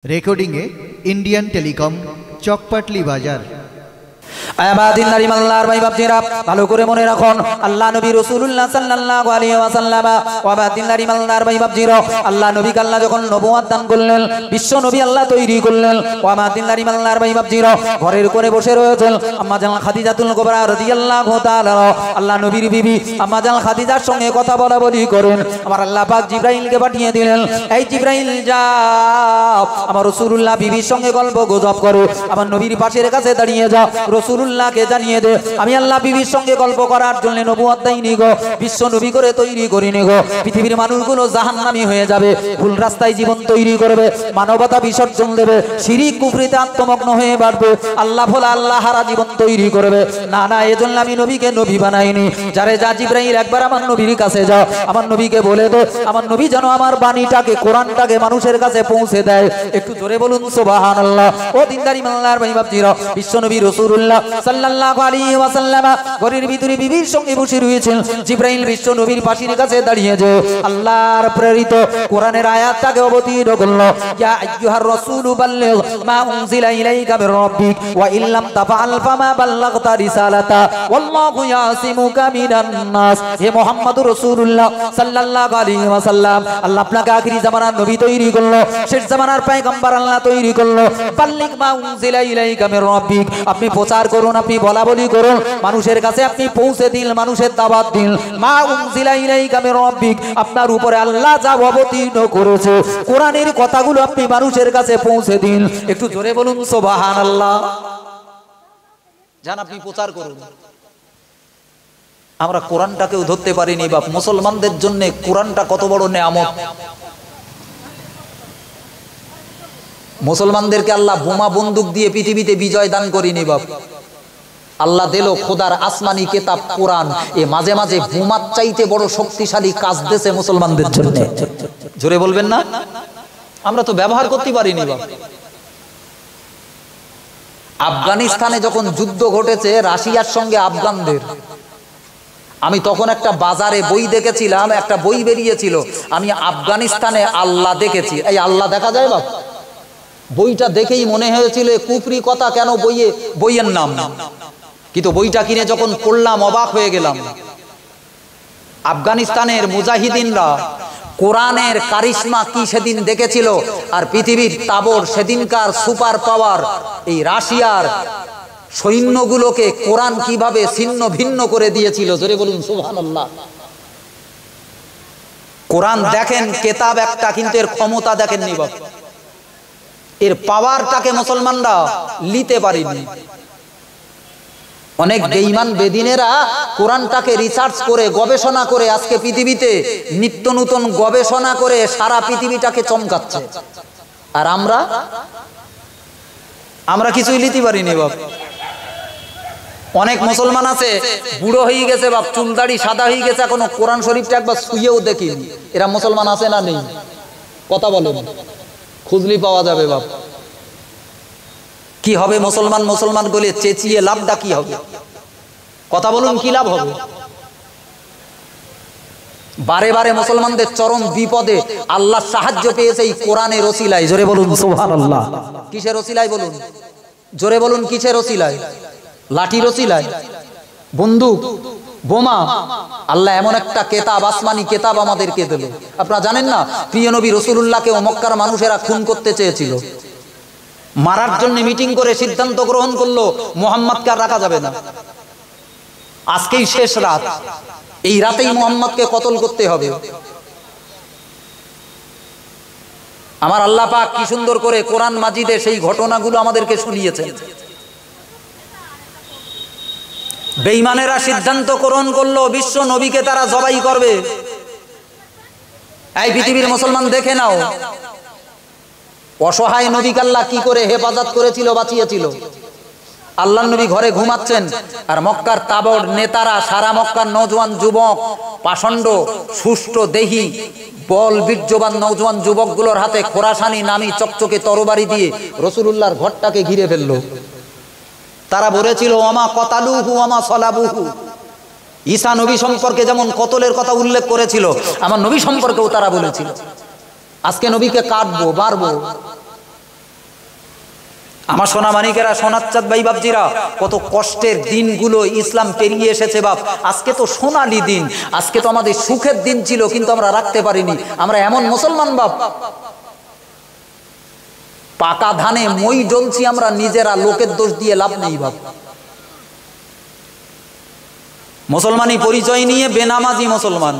রেকর্ডিংয়ে Indian telecom, চকপাটলি বাজার। আয়াবাদিনারি মাল্লার ভাই বাপজিরা ভালো করে মনে রাখুন, আল্লাহ নবী রাসূলুল্লাহ সাল্লাল্লাহু আলাইহি ওয়াসাল্লাম ওয়াবাদিনারি মাল্লার ভাই বাপজিরা আল্লাহ নবীকে আল্লাহ যখন নবুয়ত দান করলেন, বিশ্ব নবী আল্লাহ তৈরি করলেন, ওয়াবাদিনারি মাল্লার ভাই বাপজিরা ঘরের কোণে বসে রয়েছেন আম্মা জান খাদিজাতুল কুবরা রাদিয়াল্লাহু তাআলা। আল্লাহ নবীর বিবি আম্মা জান খাদিজার সঙ্গে কথা বলাবলি করেন। আমার আল্লাহ পাক জিবরাইলকে পাঠিয়ে দিলেন, এই জিবরাইল যাও আমার রাসূলুল্লাহ বিবির সঙ্গে গল্প গুজব করো, আমার নবীর পাশের কাছে দাঁড়িয়ে যাও, রাসূলুল্লাহকে জানিয়ে দে আমি আল্লাহ বিবির সঙ্গে গল্প করার জন্য নবুয়ত দেইনি গো, বিশ্ব নবী করে তৈরি করিনি গো। পৃথিবীর মানুষগুলো জাহান্নামী হয়ে যাবে, ভুল রাস্তায় জীবন তৈরি করবে, মানবতা বিসর্জন দেবে, শিরিক কুফরিতে আত্মমগ্ন হয়ে বাড়বে, আল্লাহ ভোলা আল্লাহ হারা জীবন তৈরি করবে। না না, এজন্য আমি নবীকে নবী বানাইনি। যারে যা জিবরাইল একবার আমার নবীর কাছে যাও, আমার নবীকে বলে দে আমার নবী যেন আমার বাণীটাকে কোরআনটাকে মানুষের কাছে পৌঁছে দেয়। একটু জোরে বলুন সুবহানাল্লাহ। ও দিনদারি মাল্লার ভাই বাপজিরা, বিশ্ব নবী রাসূলুল্লাহ সাল্লাল্লাহু আলাইহি ওয়াসাল্লাম ঘরের ভিতরে বিবির সঙ্গে বসে রয়েছেন। জিবরাইল বিশ্ব নবীর পাশের কাছে দাঁড়িয়ে যে আল্লাহর প্রেরিত কোরআনের আয়াতটাকে অবতীর্ণ করল, ইয়া আইয়ুহার রাসূলু বাল্লিগ মা উনজিলা ইলাইকা মির রাব্বিক ওয়া ইল্লাম তাফআল ফামা বাল্লাগতা রিসালাতা ওয়াল্লাহু ইয়াসিমুকা মিনান নাস। হে মুহাম্মদুর রাসূলুল্লাহ সাল্লাল্লাহু আলাইহি ওয়াসাল্লাম, আল্লাহ আপনাকে আখিরি জামানার নবী তৈরি করলো, শেষ জামানার পয়গম্বর আল্লাহ তৈরি করলো। বাল্লিগ মা উনজিলা ইলাইকা মির রাব্বিক, আপনি প্রচার করুন, আপনি বলা বলি করুন, মানুষের কাছে আপনি পৌঁছে দিন, মানুষের দাওয়াত দিন। মা উনজিলা ইলাইকা মির রাব্বিক, আপনার উপরে আল্লাহ যা অবতীর্ণ করেছে কোরআনের কথাগুলো আপনি মানুষের কাছে পৌঁছে দিন। একটু জোরে বলুন সুবহানাল্লাহ। জান আপনি প্রচার করুন। আমরা কোরআনটাকেও ধরতে পারিনি বাপ। মুসলমানদের জন্য কোরআনটা কত বড় নেয়ামত। মুসলমানদেরকে আল্লাহ বোমা বন্দুক দিয়ে পৃথিবীতে বিজয় দান করিনি বাপ। আল্লাহ দিল খোদার আসমানি কিতাব কোরআন, এ মাঝে মাঝে বোমার চাইতে বড় শক্তিশালী কাজ দিয়েছে মুসলমানদের জন্য। জোরে বলবেন না? আমরা তো ব্যবহার করতে পারিনি বাপ। আফগানিস্তানে যখন যুদ্ধ ঘটেছে রাশিয়ার সঙ্গে আফগানদের, আমি তখন একটা বাজারে বই দেখেছিলাম, একটা বই বেরিয়েছিল, আমি আফগানিস্তানে আল্লাহ দেখেছি। এই আল্লাহ দেখা যায় বাপ? বইটা দেখেই মনে হয়েছিল কুফরি কথা কেন বইয়ের নাম, কিন্তু বইটা কিনে যখন পড়লাম অবাক হয়ে গেলাম। আফগানিস্তানের মুজাহিদিনরা কোরআনের কারিশমা কি সেদিন দেখেছিল, আর পৃথিবীর তাবর সেদিনকার সুপার পাওয়ার এই রাশিয়ার সৈন্যগুলোকে কোরআন কিভাবে ছিন্ন ভিন্ন করে দিয়েছিল। জোরে বলুন সুবহানাল্লাহ। কোরআন দেখেন কেতাব একটা, কিন্তু এর ক্ষমতা দেখেননি বাপ। এর পাওয়ারটাকে মুসলমানরা নিতে পারেনি। অনেক বেঈমান বেদিনেরা কোরআনটাকে রিসার্চ করে গবেষণা করে আজকে পৃথিবীতে নিত্য নতুন গবেষণা করে সারা পৃথিবীটাকে চমকাচ্ছে। আর আমরা কিছুই নিতে পারিনি বাপ। অনেক মুসলমান আছে বুড়ো হয়ে গেছে বাপ, চুল দাড়ি সাদা হয়ে গেছে, এখনো কোরআন শরীফটা একবার ছুঁয়েও দেখিনি। এরা মুসলমান আছে না নেই? কথা বলেন, খুঁজলি পাওয়া যাবে বাপ। কি হবে মুসলমান মুসলমান বলে চেঁচিয়ে লাভটা কি হবে? কথা বলুন, কি লাভ হবে? বারে বারে মুসলমানদের চরম বিপদে আল্লাহ সাহায্য পেয়েছে এই কোরআনের ওসিলায়। জোরে বলুন সুবহানাল্লাহ। কিসের ওসিলায় বলুন? জোরে বলুন, কিসের ওসিলায়? লাঠির ওসিলায়? বন্দুক, বোমা? আল্লাহ এমন একটা কেতাব, আসমানি কেতাব আমাদেরকে দিল। আপনারা জানেন না, প্রিয় নবী রাসূলুল্লাহকে মক্কার মানুষেরা খুন করতে চেয়েছিল, মারার জন্য মিটিং করে সিদ্ধান্ত গ্রহণ করলো মুহাম্মদকে আর রাখা যাবে না, আজকেই শেষ রাত, এই রাতেই মুহাম্মদকে কতল করতে হবে। আমার আল্লাহ পাক কি সুন্দর করে কোরআন মাজিদে সেই ঘটনাগুলো আমাদেরকে শুনিয়েছেন। বেঈমানেরা সিদ্ধান্ত গ্রহণ করলো বিশ্ব নবীকে তারা জবাই করবে। এই পৃথিবীর মুসলমান দেখে নাও, অসহায় নবীকে আল্লাহ কি করে হেফাজত করেছিল, বাঁচিয়েছিল। আল্লাহর নবী ঘরে ঘুমাচ্ছেন, আর মক্কার তাবড় নেতারা, সারা মক্কার নওজোয়ান যুবক, পাষণ্ড সুষ্ঠ দেহি বল বীর্যবান নওজোয়ান যুবকগুলোর হাতে খোরাসানি নামি চকচকে তরবারি দিয়ে রাসূলুল্লাহর ঘরটাকে ঘিরে ফেললো। তারা বলেছিল ওমা কতালুহু ওমা সলাবুহু। ঈসা নবী সম্পর্কে যেমন কতলের কথা উল্লেখ করেছিল, আমার নবী সম্পর্কেও তারা বলেছিল। আজকে নবীকে কাটবো, মারবো, আমার সোনা মানিকেরা, সোনার চাঁদ ভাই বাপজিরা, কত কষ্টের দিনগুলো ইসলাম পেরিয়ে এসেছে বাপ। আজকে তো সোনালি দিন, আজকে তো আমাদের সুখের দিন ছিল, কিন্তু আমরা রাখতে পারিনি। আমরা এমন মুসলমান বাপ, পাকা ধানে মই জ্বলছি আমরা নিজেরা, লোকের দোষ দিয়ে লাভ নেই বাপ। মুসলমানি পরিচয় নিয়ে বেনামাজি মুসলমান,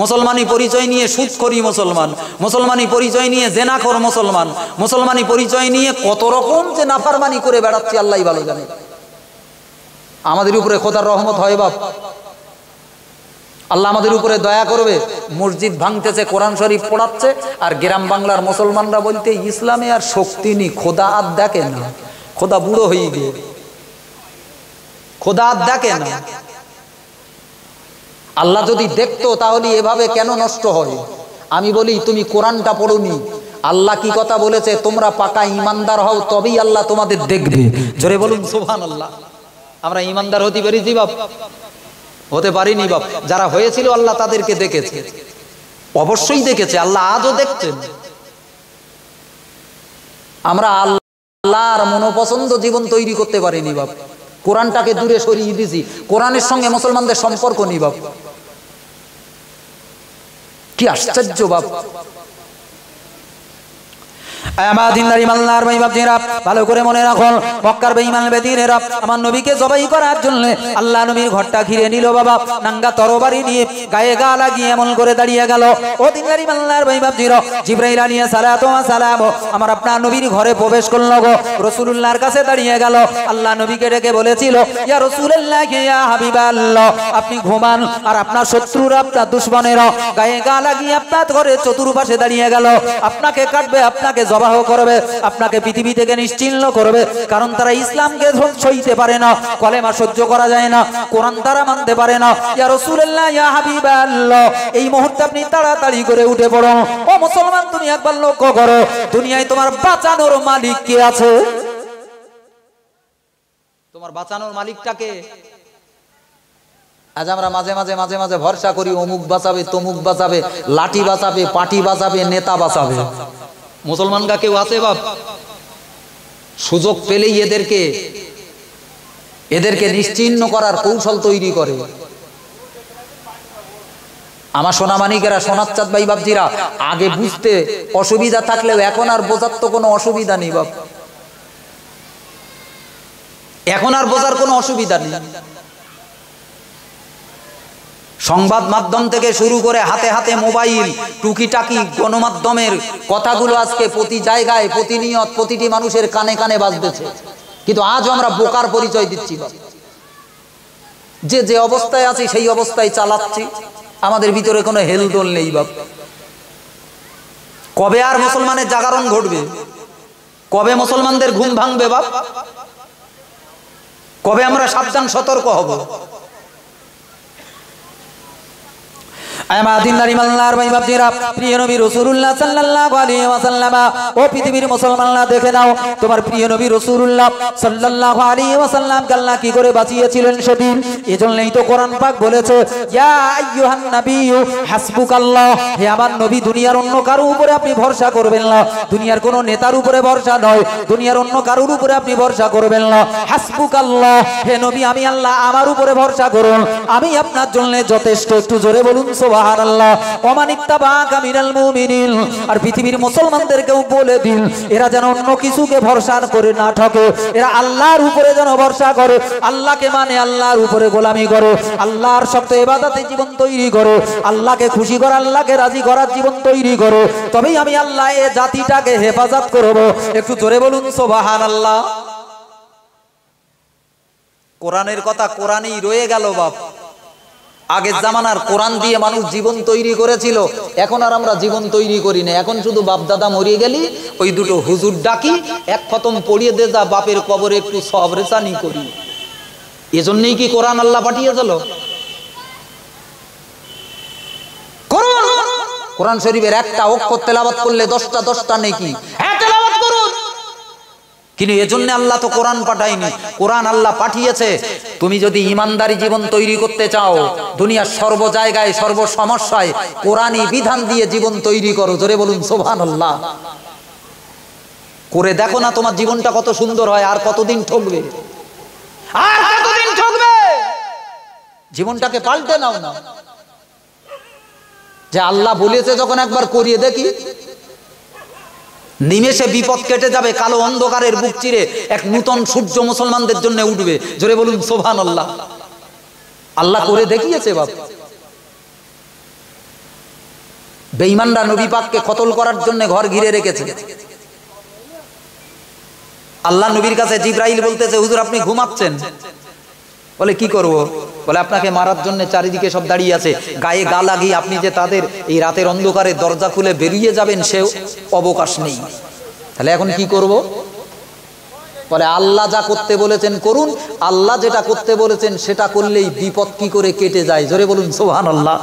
মুসলমানি পরিচয় নিয়ে সুদখোরি মুসলমান, মুসলমানি পরিচয় নিয়ে জেনাখোর মুসলমান, মুসলমানি পরিচয় নিয়ে কত রকম যে নাফরমানি করে বেড়াচ্ছি আল্লাহই ভালো জানে। আমাদের উপরে খোদার রহমত হয় বাপ, আল্লাহ আমাদের উপরে দয়া করবে। মসজিদ ভাঙতেছে, কোরআন শরীফ পড়াচ্ছে, আর গ্রাম বাংলার মুসলমানরা বলতে ইসলামে আর শক্তি নেই, খোদা আর দেখে না, খোদা বুড়ো হয়ে গিয়ে, খোদা আর দেখে না। আল্লাহ যদি দেখতো তাহলে এভাবে কেন নষ্ট হয়? আমি বলি তুমি কোরআনটা পড়োনি, আল্লাহ কি কথা বলেছে, তোমরা পাকা ইমানদার হও তবেই আল্লাহ তোমাদের দেখবে। জোরে বলুন সুবহানাল্লাহ। আমরা ইমানদার হতে পেরেছি বাপ? হতে পারিনি বাপ। যারা হয়েছিল আল্লাহ তাদেরকে দেখেছে, অবশ্যই দেখেছে, আল্লাহ আজও দেখছেন। আমরা আল্লাহর মনোপছন্দ জীবন তৈরি করতে পারিনি বাপ। কোরআনটাকে দূরে সরিয়ে দিয়েছি, কোরআনের সঙ্গে মুসলমানদের সম্পর্ক নেই বাপ। কি আশ্চর্য বাপ। ভালো করে মনে রাখুন, মক্কার বেঈমান বেদিনেরা আমার নবীকে জবাই করার জন্য আল্লাহ নবীর ঘরটা ঘিরে নিল বাবা। নাঙ্গা তরবারি নিয়ে গায়ে গা লাগিয়ে এমন করে দাঁড়িয়ে গেল। ও দিনদারি মাল্লার ভাই বাপজিরা, জিবরাইল আলাইহিস সালাতু ওয়া সালাম আমার আপনার নবীর ঘরে প্রবেশ করল গো। রাসূলুল্লাহর কাছে দাঁড়িয়ে গেল। আল্লাহ নবীকে ডেকে বলেছিল, ইয়া রাসূলুল্লাহ, ইয়া হাবিবাল্লাহ, আপনি ঘুমান আর আপনার শত্রুরা, আপনার দুশমনেরা গায়ে গা লাগিয়ে আপনার ঘরে চতুর্পাশে দাঁড়িয়ে গেল। আপনাকে কাটবে, আপনাকে জবাহ করবে, আপনাকে পৃথিবী থেকে নিশ্চিহ্ন করবে, কারণ তারা ইসলামকে সইতে পারে না, কলেমা সহ্য করা যায় না, কোরআন তারা মানতে পারে না। ইয়া রাসূলুল্লাহ, ইয়া হাবিবাল্লাহ, এই মুহূর্তে আপনি তাড়াতাড়ি করে উঠে পড়ুন। ও মুসলমান, তুমি একবার লক্ষ্য করো, দুনিয়ায় তোমার বাঁচানোর মালিক কে আছে? তোমার বাঁচানোর মালিকটাকে আজ আমরা মাঝে মাঝে মাঝে মাঝে ভরসা করি, অমুক বাঁচাবে, তমুক বাঁচাবে, লাঠি বাঁচাবে, পার্টি বাঁচাবে, নেতা বাঁচাবে। মুসলমানরা কেউ আছে বাপ? সুযোগ পেলেই এদেরকে নিশ্চিহ্ন করার কৌশল তৈরি করে। আমার সোনামানিকেরা, সোনার চাঁদ ভাই বাপজিরা, আগে বুঝতে অসুবিধা থাকলেও এখন আর বোঝার তো কোনো অসুবিধা নেই বাপ। এখন আর বোঝার কোনো অসুবিধা নেই। সংবাদ মাধ্যম থেকে শুরু করে হাতে হাতে মোবাইল, টুকিটাকি গণমাধ্যমের কথাগুলো আজকে প্রতি জায়গায় প্রতিনিয়ত প্রতিটি মানুষের কানে কানে বাজতেছে, কিন্তু আজও আমরা বোকার পরিচয় দিচ্ছি। যে অবস্থায় আছি সেই অবস্থায় চালাচ্ছি, আমাদের ভিতরে কোনো হেলদোল নেই বাপ। কবে আর মুসলমানের জাগরণ ঘটবে? কবে মুসলমানদের ঘুম ভাঙবে বাপ? কবে আমরা সাবধান সতর্ক হব? প্রিয় নবী রাসূলুল্লাহ সাল্লাল্লাহু আলাইহি ওয়াসাল্লাম, ও পৃথিবীর মুসলমানরা দেখে নাও, তোমার প্রিয় নবী রাসূলুল্লাহ সাল্লাল্লাহু আলাইহি ওয়াসাল্লাম আল্লাহ কি করে বাঁচিয়েছিলেন সেদিন। এজন্যই তো কোরআন পাক বলেছে, ইয়া আইয়ুহান নাবিয়্যু হাসবুকাল্লাহ, হে আমার নবী, দুনিয়ার অন্য কারো উপরে আপনি ভরসা করবেন না, দুনিয়ার কোনো নেতার উপরে ভরসা নয়, দুনিয়ার অন্য কারোর উপরে আপনি ভরসা করবেন না। হাসবুকাল্লাহ, হে নবী, আমি আল্লাহ, আমার উপরে ভরসা করুন, আমি আপনার জন্য যথেষ্ট। একটু জোরে বলুন সুবহানাল্লাহ। ওমান ইত্তাবাকা মিনাল মুমিনিন, আর পৃথিবীর মুসলমানদেরকেও বলে দিন, এরা যেন অন্য কিছুকে ভরসা করে না ঠকে, এরা আল্লাহর উপরে যেন ভরসা করে, আল্লাহকে মানে, আল্লাহর উপরে গোলামি করে, আল্লাহর শব্দ ইবাদতে জীবন তৈরি করে, আল্লাহকে খুশি করে, আল্লাহকে রাজি করার জীবন তৈরি করে, তবেই আমি আল্লাহ এই জাতিটাকে হেফাজত করব। একটু জোরে বলুন সুবহানাল্লাহ। কোরআনের কথা কোরআনেই রয়ে গেল বাপ। আগের জামানার কোরআন দিয়ে মানুষ জীবন তৈরি করেছিল, এখন আর আমরা জীবন তৈরি করি না। এখন শুধু বাপ দাদা মরিয়ে গেলি ওই দুটো হুজুর ডাকি, এক খতম পড়িয়ে দে, যা বাপের কবরে একটু সবরেসানি করি। এজন্যই কি কোরআন আল্লাহ পাঠিয়েছিল? কোরআন শরীফের একটা অক্ষর তেলাওয়াত করলে 10টা নেকি। হ্যাঁ, তেলাওয়াত করুন, কিন্তু এজন্য আল্লাহ তো কোরআন পাঠায়নি। কোরআন আল্লাহ পাঠিয়েছে, তুমি যদি ইমানদারি জীবন তৈরি করতে চাও, দুনিয়ার সর্ব জায়গায় সর্ব সমস্যায় কোরআনী বিধান দিয়ে জীবন তৈরি করো। জোরে বলুন সুবহানাল্লাহ। করে দেখো না তোমার জীবনটা কত সুন্দর হয়। আর কতদিন ঠকবে, আর কতদিন ঠকবে? জীবনটাকে পাল্টে নাও না। যে আল্লাহ বলেছে যখন একবার করিয়ে দেখি, নিমেষে বিপদ কেটে যাবে। কালো অন্ধকারের বুক চিরে এক নূতন সূর্য মুসলমানদের জন্য উঠবে। জোরে বলুন সুবহানাল্লাহ। আল্লাহ করে দেখিয়েছে বাপ। বেঈমানরা নবী পাককে কতল করার জন্য ঘর ঘিরে রেখেছে। আল্লাহ নবীর কাছে জিবরাইল বলতেছে, হুজুর আপনি ঘুমাচ্ছেন। বলে কি করব? বলে আপনাকে মারার জন্য চারিদিকে সব দাঁড়িয়ে আছে, গায়ে গা লাগিয়ে আপনি যে তাদের এই রাতের অন্ধকারে দরজা খুলে বেরিয়ে যাবেন সে অবকাশ নেই। তাহলে এখন কি করব? বলে আল্লাহ যা করতে বলেছেন করুন, আল্লাহ যেটা করতে বলেছেন সেটা করলেই বিপদ কি করে কেটে যায়। জোরে বলুন সুবহানাল্লাহ।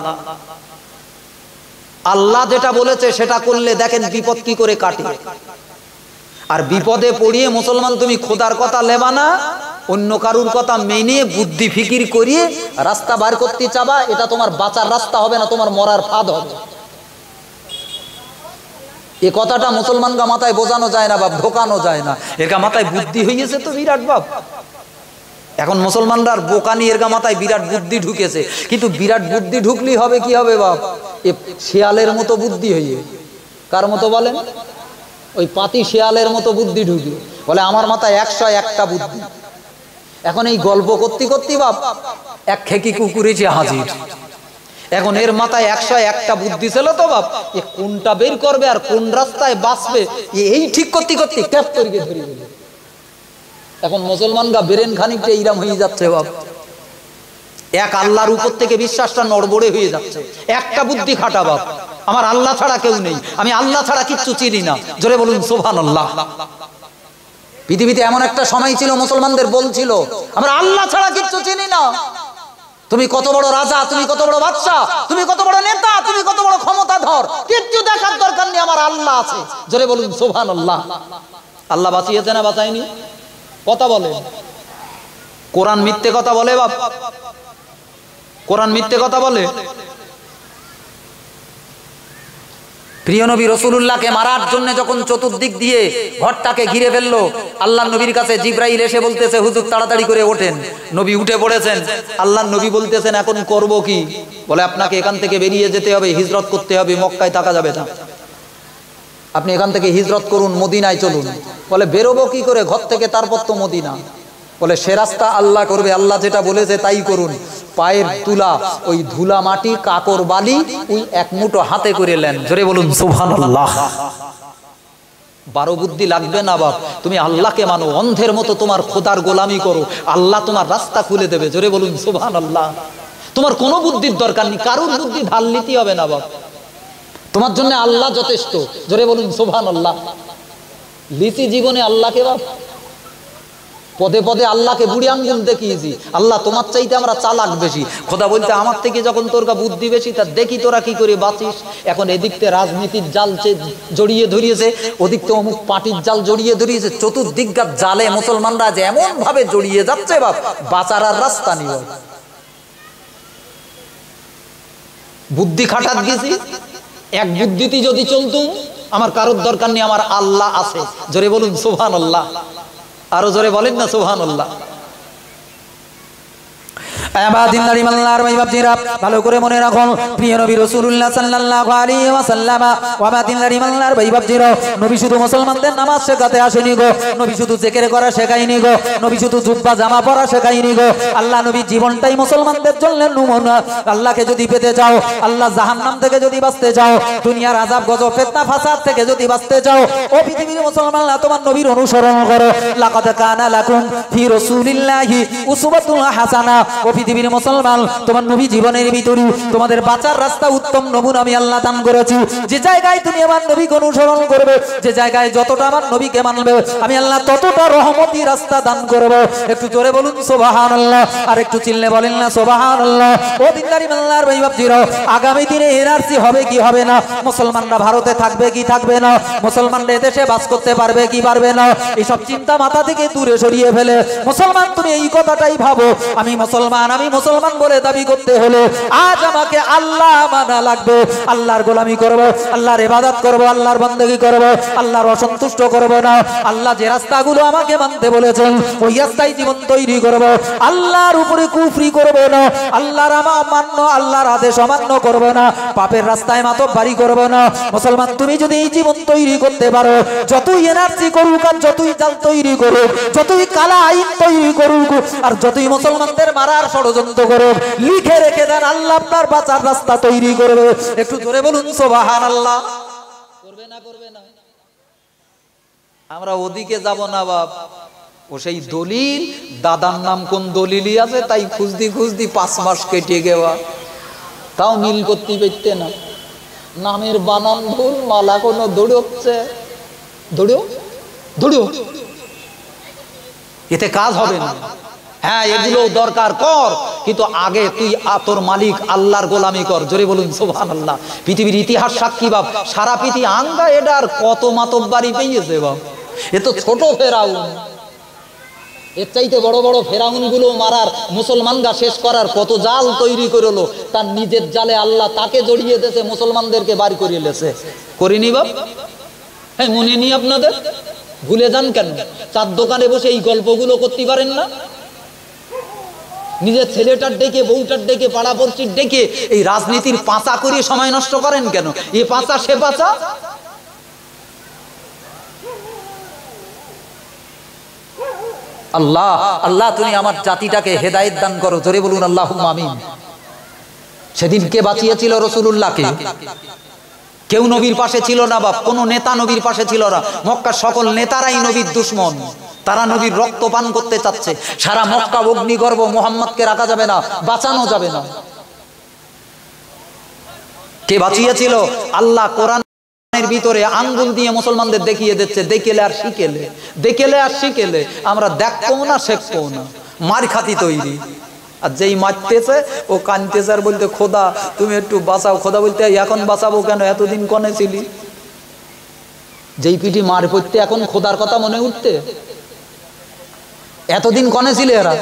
আল্লাহ যেটা বলেছে সেটা করলে দেখেন বিপদ কি করে কাটে। আর বিপদে পড়িয়ে মুসলমান তুমি খোদার কথা লেবা না, অন্য কারুর কথা মেনে বুদ্ধি ফিকির করিয়ে রাস্তা বার করতে চাবা, এটা তোমার বাঁচার রাস্তা হবে না, তোমার মরার ফাঁদ হবে। এ কথাটা মুসলমানগা মাথায় বোঝানো যায় না বাপ, ঢোকানো যায় না। এরগা মাথায় বুদ্ধি হয়েছে তো বিরাট বাপ। এখন মুসলমানরা আর বোকানি, এরগা মাথায় বিরাট বুদ্ধি ঢুকেছে। কিন্তু বিরাট বুদ্ধি ঢুকলেই হবে কি হবে বাপ? এ শিয়ালের মতো বুদ্ধি হইয়ে। কার মতো বলেন? ওই পাতি শিয়ালের মতো বুদ্ধি ঢুকে। বলে আমার মাথায় 101টা বুদ্ধি। এখন এই গল্প করতে করতে বাপ এক খেকি কুকুর এসে হাজির। এখন এর মাথায় 101টা বুদ্ধি ছিল তো বাপ, এ কোনটা বের করবে আর কোন রাস্তায় বাঁচবে এই ঠিক করতে করতে ক্যাপ করে ধরে গেল। এখন মুসলমানরা বেরেন খানিকটা ইরাম হয়ে যাচ্ছে বাপ। এক আল্লাহর উপর থেকে বিশ্বাসটা নড়বড়ে হয়ে যাচ্ছে। একটা বুদ্ধি খাটা বাপ, আমার আল্লাহ ছাড়া কেউ নেই, আমি আল্লাহ ছাড়া কিচ্ছু চিনি না। জোরে বলুন সুবহানাল্লাহ। পৃথিবীতে এমন একটা সময় ছিল মুসলমানদের বলছিল আমরা আল্লাহ ছাড়া কিচ্ছু চিনি না। তুমি কত বড় রাজা, তুমি কত বড় বাদশা, তুমি কত বড় নেতা, তুমি কত বড় ক্ষমতাধর, কিচ্ছু দেখার দরকার নেই, আমার আল্লাহ আছে। জোরে বলুন সুবহানাল্লাহ। আল্লাহ বাঁচিয়েছে না বাঁচায়নি? কথা বলে। কোরআন মিথ্যে কথা বলে বাপ, কোরআন মিথ্যে কথা বলে। প্রিয় নবী রাসূলুল্লাহকে মারার জন্য যখন চতুর্দিক দিয়ে ঘরটাকে ঘিরে ফেললো, আল্লাহর নবীর কাছে জিবরাইল এসে বলতেছে হুজুর তাড়াতাড়ি করে ওঠেন। নবী উঠে পড়েছেন। আল্লাহর নবী বলতেছেন এখন করব কি? বলে আপনাকে এখান থেকে বেরিয়ে যেতে হবে, হিজরত করতে হবে, মক্কায় থাকা যাবে না। আপনি এখান থেকে হিজরত করুন, মদিনায় চলুন। বলে বেরোবো কি করে ঘর থেকে? তারপর তো মদিনা। বলে সে রাস্তা আল্লাহ করবে, আল্লাহ যেটা বলেছে তাই করুন। পায়ের তুলা ওই ধুলা মাটি কাকর বালি ওই এক মুঠো হাতে করে নেন। জোরে বলুন সুবহানাল্লাহ। 12 বুদ্ধি লাগবে না বাপ, তুমি আল্লাহকে মানো, অন্ধের মতো তোমার খোদার গোলামি করো, আল্লাহ তোমার রাস্তা খুলে দেবে। জোরে বলুন সুবহানাল্লাহ। তোমার কোনো বুদ্ধির দরকার নেই, কারোর বুদ্ধি ধার নিতে হবে না বাপ, তোমার জন্য আল্লাহ যথেষ্ট। জোরে বলুন সুবহানাল্লাহ। লিচি জীবনে আল্লাহকে বাপ পদে পদে আল্লাহকে বুড়ি আঙ্গুল দেখিয়েছি, আল্লাহ তোমার চাইতে আমরা চালাক বেশি। খোদা বলতে আমার থেকে যখন তোর বুদ্ধি বেশি, তা দেখি তোরা কি করে বাঁচিস। এখন এদিকতে রাজনীতির জাল জড়িয়ে ধরিয়েছে, ওদিকতে অমুক পার্টির জাল জড়িয়ে ধরিয়েছে, চতুর্দিককার জালে মুসলমানরা যে এমন ভাবে জড়িয়ে যাচ্ছে বাপ, বাঁচার আর রাস্তা নেই। বুদ্ধি খাটাত গেছি, এক বুদ্ধিতে যদি চলতুম, আমার কারোর দরকার নেই, আমার আল্লাহ আছে। জোরে বলুন সুবহানাল্লাহ। আরো জোরে বলেন না সুবহানাল্লাহ। ভালো করে মনে রাখুন, প্রিয় নবী রাসূলুল্লাহ সাল্লাল্লাহু আলাইহি ওয়াসাল্লাম নবী শুধু মুসলমানদের নামাজ শেখাতে আসেনি গো, নবী শুধু জিকির করা শেখায়নি গো, নবী শুধু জুব্বা জামা পরা শেখায়নি গো। আল্লাহ নবী জীবনটাই মুসলমানদের জন্য নমুনা। আল্লাহকে যদি পেতে চাও, আল্লাহ জাহান্নাম থেকে যদি বাঁচতে চাও, দুনিয়ার আযাব গজব ফিতনা ফাসাদ থেকে যদি বাঁচতে চাও, ও পৃথিবীর মুসলমানরা তোমার নবীর অনুসরণ করো। লাকাদ কানা লাকুম ফি রাসূলিল্লাহি উসওয়াতুন হাসানাহ। ও পৃথিবীর মুসলমান, তোমার নবী জীবনের ভিতরে তোমাদের বাঁচার রাস্তা উত্তম নমুনা আমি আল্লাহ দান করেছি। যে জায়গায় তুমি আমার নবীকে অনুসরণ করবে, যে জায়গায় যতটা আমার নবীকে মানবে, আমি আল্লাহ ততটা রহমতি রাস্তা দান করব। একটু জোরে বলুন সুবহানাল্লাহ, আর একটু চিল্লে বলেন না সুবহানাল্লাহ। ও দিনদারি আল্লাহর ভাই বাপজিরা, আগামী দিনে এনআরসি হবে কি হবে না, মুসলমানরা ভারতে থাকবে কি থাকবে না, মুসলমানরা দেশে বাস করতে পারবে কি পারবে না, এইসব চিন্তা মাথা থেকে দূরে সরিয়ে ফেলে মুসলমান তুমি এই কথাটাই ভাবো, আমি মুসলমান আমি মুসলমান বলে দাবি করতে হলে আজ আমাকে আল্লাহ মানা লাগবে। আল্লাহর গোলামি করব, আল্লাহর ইবাদত করব, আল্লাহর বান্দেগি করব, আল্লাহর অসন্তুষ্ট করব না। আল্লাহ যে রাস্তাগুলো আমাকে মানতে বলেছেন ওই রাস্তায় জীবন তৈরি করব। আল্লাহর উপরে কুফরি করব না, আল্লাহর অমান্য, আল্লাহর আদেশ অমান্য করব না, পাপের রাস্তায় মাতব্বরি করব না। মুসলমান তুমি যদি এই জীবন তৈরি করতে পারো, যতই এনার্জি করুক আর যতই জাল তৈরি করুক, যতই কালা আইন তৈরি করুক আর যতই মুসলমানদের মারার ষড়যন্ত্র করুক, লিখে রেখে দেন আল্লাহ আপনার বাঁচার রাস্তা তৈরি করবে। একটু জোরে বলুন সুবহানাল্লাহ। করবে না করবে না? আমরা ওদিকে যাব না বাপ। ও সেই দলিল, দাদার নাম কোন দলিলই আছে তাই খুঁজদি খুঁজদি 5 মাস কেটে গেওয়া, তাও মিল করতে পারতে না। নামের বানান ভুল, মালা কোনো দৌড়চ্ছে, দৌড়ো দৌড়ো, এতে কাজ হবে না। হ্যাঁ এগুলো দরকার কর, কিন্তু আগে তুই তোর মালিক আল্লাহর গোলামি কর। জোরে বলুন সুবহানাল্লাহ। পৃথিবীর ইতিহাস সাক্ষী বাপ, সারা পৃথিবী আঙ্গা এটার কত মাতব্বারি পেয়েছে বাপ। এ তো ছোট ফেরাউন, এর চাইতে বড় বড় ফেরাউন গুলো মারার, মুসলমানরা শেষ করার কত জাল তৈরি করলো। তার নিজের জালে আল্লাহ তাকে জড়িয়ে দিয়েছে, মুসলমানদেরকে বার করিয়ে লেছে। করিনি বাপ? হ্যাঁ মনে নেই আপনাদের? ভুলে যান কেন? চার দোকানে বসে এই গল্পগুলো করতে পারেন না? নিজের ছেলেটার ডেকে, বউটার ডেকে, পাড়াপড়শির ডেকে এই রাজনীতির পাঁচা করিয়ে সময় নষ্ট করেন কেন? এ পাঁচা সে পাঁচা। আল্লাহ আল্লাহ তুমি আমার জাতিটাকে হেদায়েত দান করো। জোরে বলুন আল্লাহুম্মা আমিন। সেদিন কে বাঁচিয়েছিল রাসূলুল্লাহকে? কেউ নবীর পাশে ছিল না বাপ, কোন নেতা নবীর পাশে ছিল না। মক্কার সকল নেতারাই নবীর দুশমন, তারা নবীর রক্ত পান করতে চাচ্ছে। সারা মক্কা অগ্নিগর্ভ, মুহাম্মদকে রাখা যাবে না, বাঁচানো যাবে না। কে বাঁচিয়েছিল? আল্লাহ কোরআনের ভিতরে আঙ্গুল দিয়ে মুসলমানদের দেখিয়ে দিচ্ছে, দেখেলে আর শিখেলে, দেখেলে আর শিখেলে। আমরা দেখবো না, শেখবো না, মার খাতি তৈরি। আর যেই মারতেছে ও কানতেছে আর বলতে খোদা তুমি একটু বাঁচাও। খোদা বলতে এখন বাঁচাবো কেন, এতদিন কনে ছিলি? যেই পিঠি মার পড়তে এখন খোদার কথা মনে উঠতে, এতদিন কনে ছিলে এরা?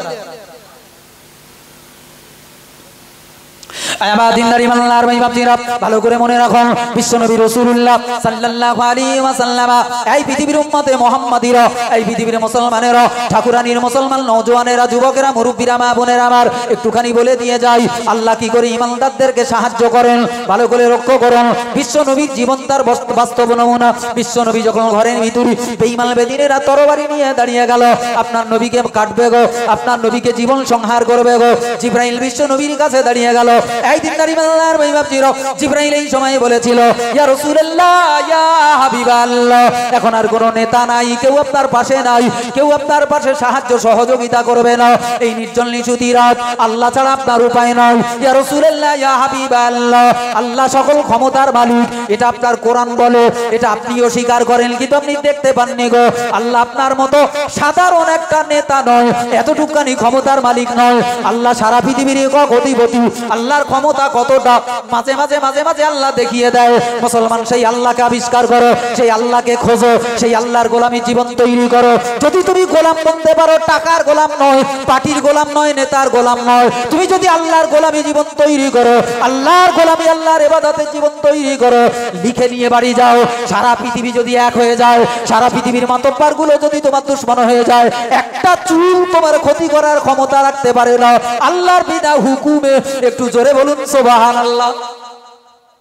ভালো করে মনে রাখুন, বিশ্বনবী রাসূলুল্লাহ সাল্লাল্লাহু আলাইহি ওয়াসাল্লাম এই পৃথিবীর উম্মতে মুহাম্মাদিরা, এই পৃথিবীর মুসলমানেরা, ঠাকুরানীর মুসলমান নওজওয়ানেরা, যুবকেরা, মুরব্বীরা, মা বোনেরা আমার, একটুখানি বলে দিয়ে যাই আল্লাহ কি করে ইমানদারদেরকে সাহায্য করেন, ভালো করে লক্ষ্য করুন। বিশ্বনবীর জীবন তার বাস্তব নমুনা। বিশ্বনবী যখন ঘরের ভিতরে বেঈমান বেদিনেরা তরবারি নিয়ে দাঁড়িয়ে গেল, আপনার নবীকে কাটবে গো, আপনার নবীকে জীবন সংহার করবে গো, জিবরাইল বিশ্বনবীর কাছে দাঁড়িয়ে গেল। এই দিন আল্লাহর ভাইবাব ছিল, জিবরাইল এই সময় বলেছিল ইয়া রাসূলুল্লাহ, ইয়া হাবিবাল্লাহ, এখন আর কোনো নেতা নাই, কেউ আপনার পাশে নাই, কেউ আপনার পাশে সাহায্য সহযোগিতা করবে না। এই নির্জন নিশুতি রাত, আল্লাহ ছাড়া আপনার উপায় নাই। ইয়া রাসূলুল্লাহ, ইয়া হাবিবাল্লাহ, আল্লাহ সকল ক্ষমতার মালিক, এটা আপনার কোরআন বলে, এটা আপনিও স্বীকার করেন, কিন্তু আপনি দেখতে পাননি গো। আল্লাহ আপনার মতো সাধারণ একটা নেতা নয়, এতটুকানি ক্ষমতার মালিক নয়। আল্লাহ সারা পৃথিবীর একক অধিপতি। আল্লাহর ক্ষমতা কতটা মাঝে মাঝে মাঝে মাঝে আল্লাহ দেখিয়ে দেয়। মুসলমান সেই আল্লাহকে আবিষ্কার করো, সেই আল্লাহকে খোঁজো, সেই আল্লাহর গোলামি জীবন তৈরি করো। যদি তুমি গোলাম বনতে পারো, টাকার গোলাম নয়, পার্টির গোলাম নয়, নেতার গোলাম নয়, তুমি যদি আল্লাহর গোলামি জীবন তৈরি করো, আল্লাহর গোলামি, আল্লাহর ইবাদতের জীবন তৈরি করো, লিখে নিয়ে বাড়ি যাও। সারা পৃথিবী যদি এক হয়ে যায়, সারা পৃথিবীর মাতব্বার গুলো যদি তোমার দুশমন হয়ে যায়, একটা চুল তোমার ক্ষতি করার ক্ষমতা রাখতে পারে না আল্লাহর বিনা হুকুমে। একটু জোরে বলুন সুবহানাল্লাহ।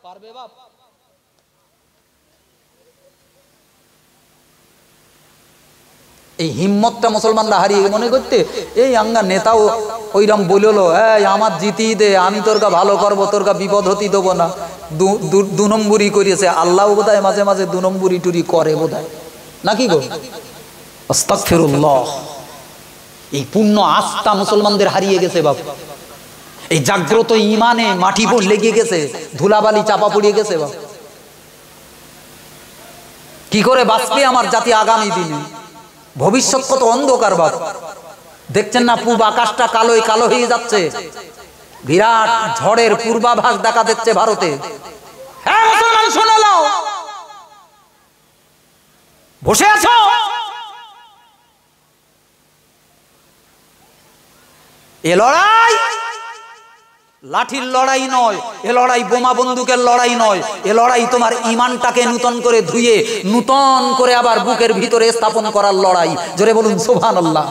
পারবে বাপ? এই হিম্মতটা মুসলমানরা হারিয়ে মনে করতে এই আঙ্গা নেতাও ওইরকম বললো, এই আমার জিতি দে, আমি তোরকা ভালো করবো, তোরকা বিপদ হতে দেবো না। দু নম্বরই করিয়েছে। আল্লাহ বোধহয় মাঝে মাঝে 2 নম্বরই টুরি করে বোধহয়, নাকি গো? আস্তাগফিরুল্লাহ। এই পূর্ণ আস্থা মুসলমানদের হারিয়ে গেছে বাপ। এই জাগ্রত ইমানে মাটি লেগে গেছে, ধুলাবালি চাপা পড়িয়ে গেছে বাপ। কি করে বাঁচবে আমার জাতি আগামী দিনে? ভবিষ্যৎ কত অন্ধকার বাপ। দেখছেন না পূর্ব আকাশটা কালোই কালো হয়ে যাচ্ছে, বিরাট ঝড়ের পূর্বাভাস দেখা দিচ্ছে ভারতে। হ্যাঁ মুসলমান শুনে নাও, বসে আছো, এ লড়াই লাঠির লড়াই নয়, এ লড়াই বোমা বন্দুকের লড়াই নয়, এ লড়াই তোমার ইমানটাকে নূতন করে ধুয়ে নূতন করে আবার বুকের ভিতরে স্থাপন করার লড়াই। জোরে বলুন সুবহানাল্লাহ।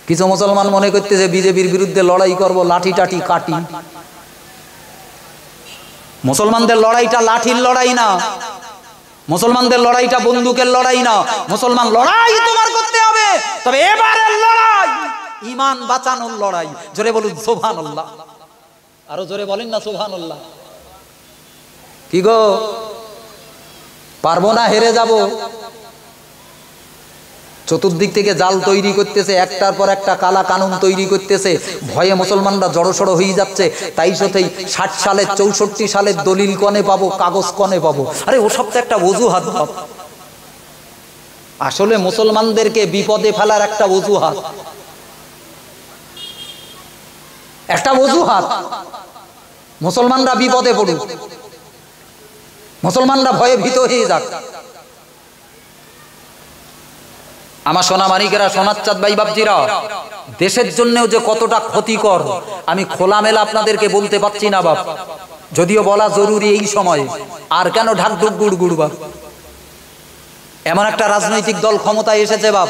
কিছু মুসলমান মনে করতেছে বিজেপির বিরুদ্ধে লড়াই করব, লাঠি টাঠি কাটি। মুসলমানদের লড়াইটা লাঠির লড়াই না, মুসলমানদের লড়াইটা বন্দুকের লড়াই না। মুসলমান লড়াই তোমার করতে হবে, তবে এবারের লড়াই ঈমান বাঁচানোর লড়াই। জোরে বলুন সুবহানাল্লাহ। আরো জোরে বলেন না সুবহানাল্লাহ। কি গো, পারবো না, হেরে যাব? চতুর্দিক থেকে জাল তৈরি করতেছে, একটার পর একটা কালা কানুন তৈরি করতেছে, ভয়ে মুসলমানরা জড়সড় হয়ে যাচ্ছে। তাই সাথেই 60 সালের 64 সালের দলিল কনে পাবো, কাগজ কনে পাবো। আরে ওসব তো একটা অজুহাত ভাব। আসলে মুসলমানদেরকে বিপদে ফেলার একটা অজুহাত, একটা অজুহাত। মুসলমানরা বিপদে পড়ুক, মুসলমানরা ভয়ে ভীত হয়ে যাক। আমার সোনা মানিকেরা, সোনার চাঁদ ভাই বাপজিরা, দেশের জন্যও যে কতটা ক্ষতিকর আমি খোলামেলা আপনাদেরকে বলতে পারছি না বাপ, যদিও বলা জরুরি এই সময়। আর কেন ঢাক ঢুক গুড় গুড় বাপ? এমন একটা রাজনৈতিক দল ক্ষমতায় এসেছে বাপ,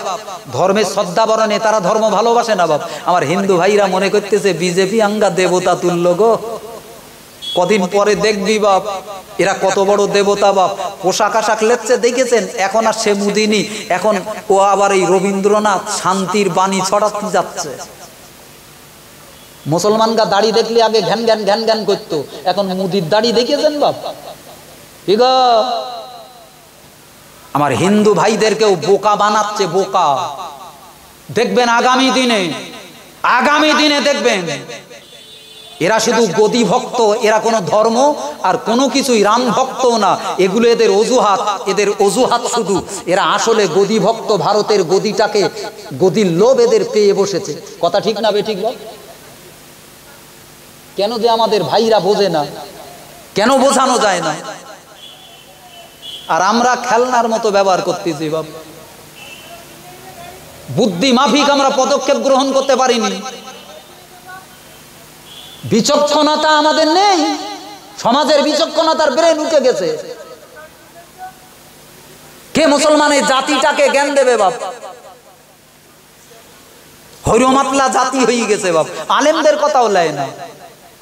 ধর্মের শ্রদ্ধা বরণে তারা ধর্ম ভালোবাসে না বাপ। আমার হিন্দু ভাইরা মনে করতেছে বিজেপি আঙ্গা দেবতা তুল্য গো। কদিন পরে দেখবি বাপ এরা কত বড় দেবতা বাপ। পোশাক আশাক লেচ্ছে দেখেছেন, এখন আর সে মুদিনী, এখন ও আবার এই রবীন্দ্রনাথ শান্তির বাণী ছড়াতে যাচ্ছে। মুসলমানরা দাড়ি দেখলে আগে ঘ্যান ঘ্যান ঘ্যান ঘ্যান করতো, এখন মুদির দাড়ি দেখেছেন বাপ? ঠিক আমার হিন্দু ভাইদেরকেও বোকা বানাচ্ছে, বোকা। দেখবেন আগামী দিনে দেখবেন এরা শুধু গদি ভক্ত, এরা কোনো ধর্ম আর কোনো কিছুই রাম ভক্ত না। এগুলো এদের অজুহাত শুধু। এরা আসলে গদি ভক্ত, ভারতের গদিটাকে, গদির লোভ এদের পেয়ে বসেছে। কথা ঠিক না বেঠিক বল? কেন যে আমাদের ভাইরা বোঝে না, কেন বোঝানো যায় না? আর আমরা খেলনার মতো ব্যবহার করতেছি বাপ। বুদ্ধি মাফিক আমরা পদক্ষেপ গ্রহণ করতে পারিনি, বিচক্ষণতা আমাদের নেই। সমাজের বিচক্ষণতার ব্রেন উঠে গেছে। কে মুসলমানের জাতিটাকে জ্ঞান দেবে বাপ? হরিমাতলা জাতি হয়ে গেছে বাপ। আলেমদের কথাও লেয় না,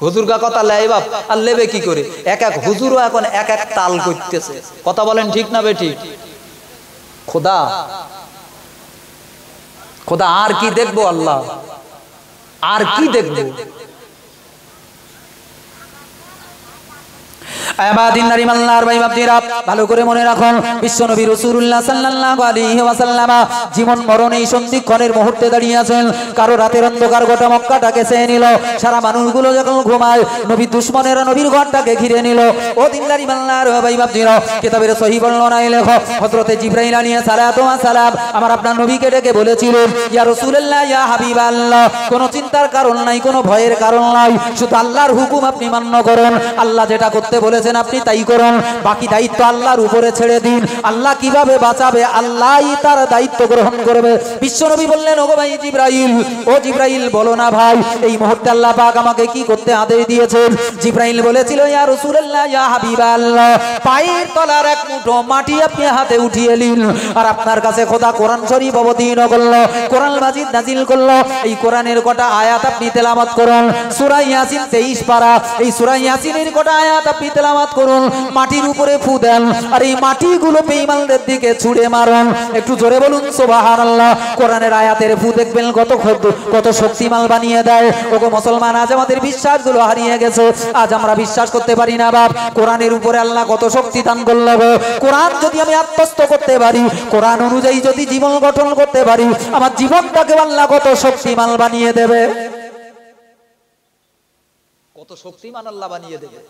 হুজুরগা কথা লেয় বাপ। আর লেবে কি করে? এক এক হুজুরও এখন এক এক তাল করতেছে। কথা বলেন ঠিক না বেঠিক? খোদা খোদা আর কি দেখবো? আল্লাহ আর কি দেখবো? ভালো করে মনে রাখুন, বিশ্বনবী রাসূলুল্লাহ সাল্লাল্লাহু আলাইহি ওয়াসাল্লাম জীবন মরণ এই সন্ধিক্ষণের মুহূর্তে দাঁড়িয়ে আছেন। কারো রাতের অন্ধকার গোটা মক্কাটাকে চেয়ে নিল, সারা মানুষগুলো যখন ঘুমায় নবী দুশমনেরা নবীর ঘরটাকে ঘিরে নিল। ও দিনদারি মাল্লার ভাই বাপজিরা, কিতাবের সহিহ বর্ণনায় লেখা হযরতে জিবরাইল আলাইহিস সালাতু ওয়াস সালাম আমার আপনার নবীকে ডেকে বলেছিলেন, ইয়া রাসূলুল্লাহ, ইয়া হাবিবাল্লাহ, কোনো চিন্তার কারণ নাই, কোনো ভয়ের কারণ নাই, শুধু আল্লাহর হুকুম আপনি মান্য করুন। আল্লাহ যেটা করতে বলেছেন আপনি তাই করুন, বাকি দায়িত্ব আল্লাহর উপরে ছেড়ে দিন। আল্লাহ কিভাবে বাঁচাবে আল্লাহই তার দায়িত্ব গ্রহণ করবে। বিশ্বনবী বললেন, ওগো ভাই জিবরাইল, ও জিবরাইল বলো না ভাই, এই মুহূর্তে আল্লাহ পাক আমাকে কি করতে আদেশ দিয়েছেন? জিবরাইল বলেছিল, ইয়া রাসূলুল্লাহ, ইয়া হাবিবাল্লাহ, পায়ের তলার এক মুঠো মাটি আপনি হাতে উঠিয়ে নিন, আর আপনার কাছে খোদা কোরআন শরীফ অবতীর্ণ করলো, কোরআন মাজিদ নাজিল করলো। এই কোরআনের কটা আয়াত আপনি তেলাওয়াত করুন। সূরা ইয়াসিন 23 পারা, এই সূরা ইয়াসিনের কটা আয়াত আপনি তেলাওয়াত করুন, মাটির উপরে ফু দেন, আর এই মাটিগুলো বেঈমানদের দিকে ছুঁড়ে মারুন। একটু জোরে বলুন সুবহানাল্লাহ। কোরআনের আয়াতের ফু দেখবেন কত শক্তিমান বানিয়ে দেয়। ওগো মুসলমান, আজ আমাদের বিশ্বাসগুলো হারিয়ে গেছে, আজ আমরা বিশ্বাস করতে পারি না বাপ কোরআনের উপরে আল্লাহ কত শক্তি দান করলো। কোরআন যদি আমি আত্মস্থ করতে পারি, কোরআন অনুযায়ী যদি জীবন গঠন করতে পারি, আমার জীবনটাকে আল্লাহ কত শক্তিমান বানিয়ে দেবে, কত শক্তিমান আল্লাহ বানিয়ে দেবে।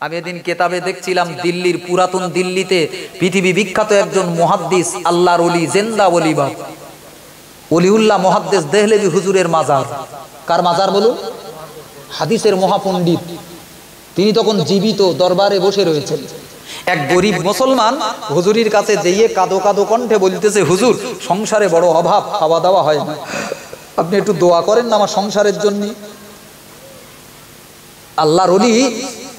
আমি এদিন কেতাবে দেখছিলাম, দিল্লির পুরাতন দিল্লিতে পৃথিবী বিখ্যাত একজন মুহাদ্দিস, আল্লাহর ওলি, জিন্দা ওলি বাপ, ওলিউল্লাহ মুহাদ্দিস দেহলেভি হুজুরের মাজার। কার মাজার বলুন? হাদিসের মহাপণ্ডিত। তিনি তখন জীবিত দরবারে বসে রয়েছেন। এক গরিব মুসলমান হুজুরির কাছে যেয়ে কাঁদো কাঁদো কণ্ঠে বলতেছে, হুজুর সংসারে বড় অভাব, খাওয়া দাওয়া হয় না, আপনি একটু দোয়া করেন না আমার সংসারের জন্য। আল্লাহর ওলি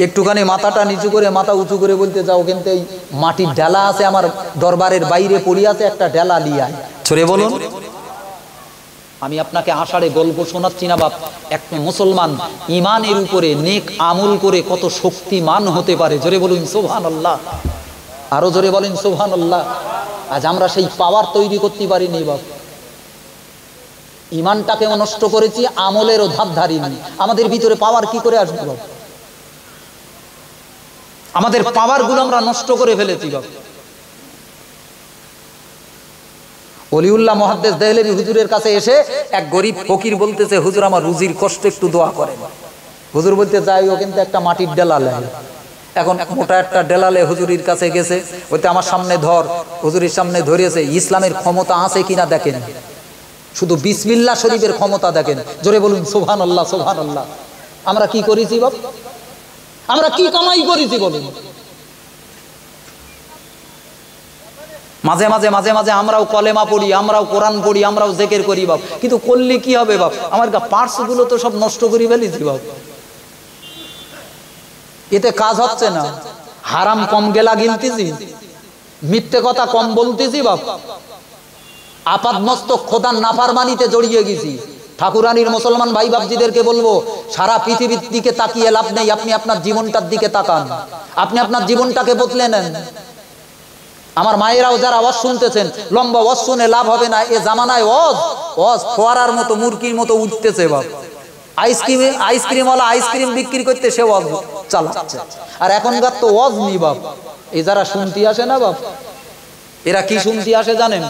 একটুখানি মাথাটা নিচু করে মাথা উঁচু করে বলতে যাও, কিন্তু এই মাটির ডেলা আছে আমার দরবারের বাইরে পড়ে আছে, একটা ডেলা লিয়ায়। ছড়ে বলুন। আমি আপনাকে আষাঢ়ে গল্প শোনাচ্ছি না বাপ, এক মুসলমান ইমানের উপরে নেক আমল করে কত শক্তিমান হতে পারে। জোরে বলুন সুবহানাল্লাহ, আরো জোরে বলেন সুবহানাল্লাহ। আজ আমরা সেই পাওয়ার তৈরি করতে পারিনি বাপ, ইমানটাকেও নষ্ট করেছি, আমলেরও ধার ধারিনি। আমাদের ভিতরে পাওয়ার কি করে আসবে বাপ? আমাদের পাওয়ার গুলো আমরা নষ্ট করে ফেলেছি বাপ। ওলিউল্লাহ মুহাদ্দিস দেহলেভি হুজুরের কাছে এসে এক গরিব ফকির বলতেছে, হুজুর আমার রুজির কষ্ট একটু দোয়া করেন। হুজুর বলতে যাই, ও কিন্তু একটা মাটির ডেলা লেয়। এখন মোটা একটা ডেলালে হুজুরির কাছে গেছে, বলতে আমার সামনে ধর। হুজুরের সামনে ধরিয়েছে, ইসলামের ক্ষমতা আছে কিনা দেখেন, শুধু বিসমিল্লাহ শরীফের ক্ষমতা দেখেন। জোরে বলুন সুবহানাল্লাহ সুবহানাল্লাহ। আমরা কি করেছি বাপ? আমরা কি কামাই করেছি বলুন? মাঝে মাঝে মাঝে মাঝে আমরাও কলেমা পড়ি, আমরাও কোরআন পড়ি, আমরাও জিকির করি বাপ, কিন্তু করলে কি হবে বাপ? আমার পার্টস গুলো তো সব নষ্ট করে ফেলেছি বাপ। এতে কাজ হচ্ছে না। হারাম কম গেলা গিলতেছি, মিথ্যে কথা কম বলতেছি বাপ, আপাদমস্তক খোদার নাফরমানিতে জড়িয়ে গেছি। ঠাকুরানীর মুসলমান ভাই বাপজিদেরকে বলবো, সারা পৃথিবীর দিকে তাকিয়ে লাভ নেই, আপনি আপনার জীবনটার দিকে তাকান, আপনি আপনার জীবনটাকে বদলে নেন। আমার মায়েরাও যারা ওয়াজ শুনতেছেন, লম্বা ওয়াজ শুনে লাভ হবে না। এ জামানায় ওয়াজ ফোয়ারার মতো মুরগির মতো উঠতেছে বাপ। আইসক্রিমওয়ালা আইসক্রিম বিক্রি করতে সে ওয়াজ চালাচ্ছে, আর এখনকার তো ওয়াজ নি বাপ। এই যারা শুনতে আসে না বাপ, এরা কি শুনতে আসে জানেন?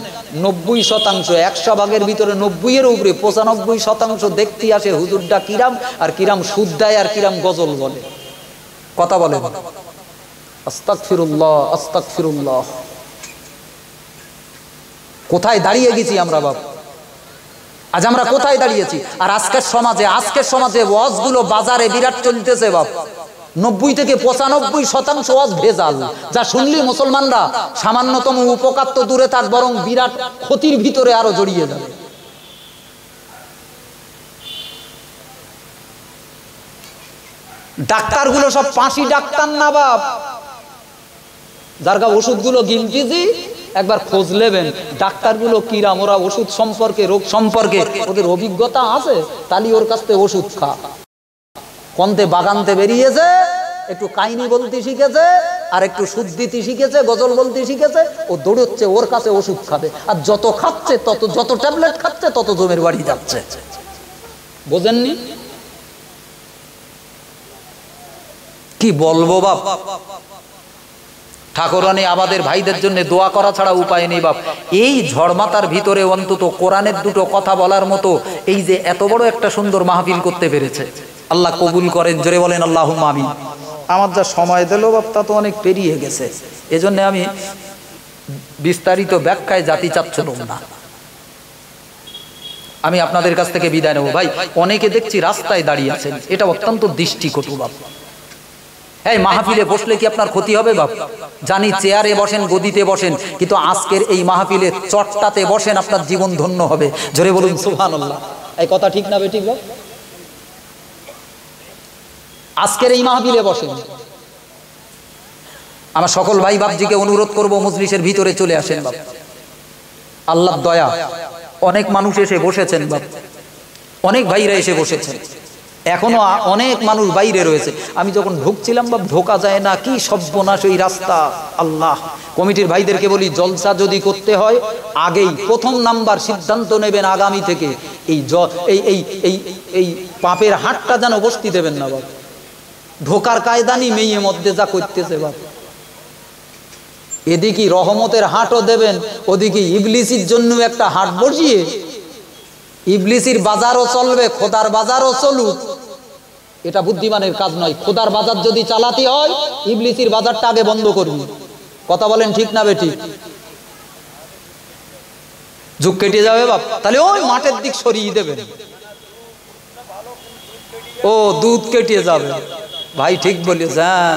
90%, 100 ভাগের ভিতরে 90-এর উপরে 95% দেখতে আসে হুজুরটা কিরাম, আর কিরাম সুদ দেয়, আর কিরাম গজল বলে, কথা বলে। আস্তাগফিরুল্লাহ আস্তাগফিরুল্লাহ। কোথায় দাঁড়িয়ে গেছি আমরা বাপ? আজ আমরা কোথায় দাঁড়িয়েছি? আর আজকের সমাজে ওয়াজগুলো বাজারে বিরাট চলতেছে বাপ। 90 থেকে 95% ওয়াজ ভেজাল, যা শুনলি মুসলমানরা সামান্যতম উপকার তো দূরে থাক, বরং বিরাট ক্ষতির ভিতরে আরো জড়িয়ে যাবে। ডাক্তারগুলো সব পাঁচি ডাক্তার না বাপ, যার গা ওষুধগুলো গিলতেছি একবার খোঁজ নেবেন। ডাক্তারগুলো কিরাম, ওরা ওষুধ সম্পর্কে, রোগ সম্পর্কে ওদের অভিজ্ঞতা আছে, তালি ওর কাছ থেকে ওষুধ খা। কন্তে বাগানতে বেরিয়েছে, একটু কাহিনী বলতে শিখেছে, আর একটু সুদ দিতে শিখেছে, গজল বলতে শিখেছে, ও দৌড়চ্ছে ওর কাছে ওষুধ খাবে। আর যত খাচ্ছে যত ট্যাবলেট খাচ্ছে তত জমের বাড়ি যাচ্ছে। বোঝেননি? কি বলবো বাপ? ঠাকুরানী আমাদের ভাইদের জন্য দোয়া করা ছাড়া উপায় নেই বাপ। এই ঝড়মাতার ভিতরে অন্তত কোরআনের দুটো কথা বলার মতো এই যে এত বড় একটা সুন্দর মাহফিল করতে পেরেছে, আল্লাহ কবুল করেন। জোরে বলেন আল্লাহুম্মা আমিন। আমার যা সময় দিল বাপ তা তো অনেক পেরিয়ে গেছে, এজন্য আমি বিস্তারিত ব্যাখ্যায় জাতি চাচ্ছিলাম না। আমি আপনাদের কাছ থেকে বিদায় নেব ভাই। অনেকে দেখছি রাস্তায় দাঁড়িয়ে আছেন, এটা অত্যন্ত দৃষ্টিকটু বাপ। এই মাহফিলে বসলে কি আপনার ক্ষতি হবে বাপ? জানি চেয়ারে বসেন, গদিতে বসেন, কিন্তু আজকের এই মাহফিলে চটটাতে বসেন, আপনার জীবন ধন্য হবে। জোরে বলুন সুবহানাল্লাহ। এই কথা ঠিক না বেঠিক বাপ? আজকের এই মাহফিলে বসেন। আমার সকল ভাই বাপজিকে অনুরোধ করব, মজলিসের ভিতরে চলে আসেন বাপ। আল্লাহর দয়া, অনেক মানুষ এসে বসেছেন বাপ, অনেক ভাইরা এসে বসেছেন, এখনো অনেক মানুষ বাইরে রয়েছে। আমি যখন ঢুকছিলাম বাপ, ঢোকা যায় না, কি সর্বনাশ ওই রাস্তা। আল্লাহ, কমিটির ভাইদেরকে বলি, জলসা যদি করতে হয় আগেই প্রথম নাম্বার সিদ্ধান্ত নেবেন আগামী থেকে, এই পাপের হাটটা যেন বসতে দেবেন না বাপ। ঢোকার কায়দা নেই, মেয়ে মধ্যে যা করতেছে বাপ। এদিকে রহমতের হাটও দেবেন, ওদিকে ইবলিসির জন্য একটা হাট বসিয়ে ইবলিসির বাজারও চলবে, খোদার বাজারও চলুক, এটা বুদ্ধিমানের কাজ নয়। খোদার বাজার যদি চালাতে হয়, ইবলিসির বাজারটা আগে বন্ধ করবি। কথা বলেন ঠিক না বেটি? যুগ কেটে যাবে বাপ, তাহলে ওই মাঠের দিক সরিয়ে দেবেন। ও দুধ কেটে যাবে ভাই, ঠিক বলিস। হ্যাঁ,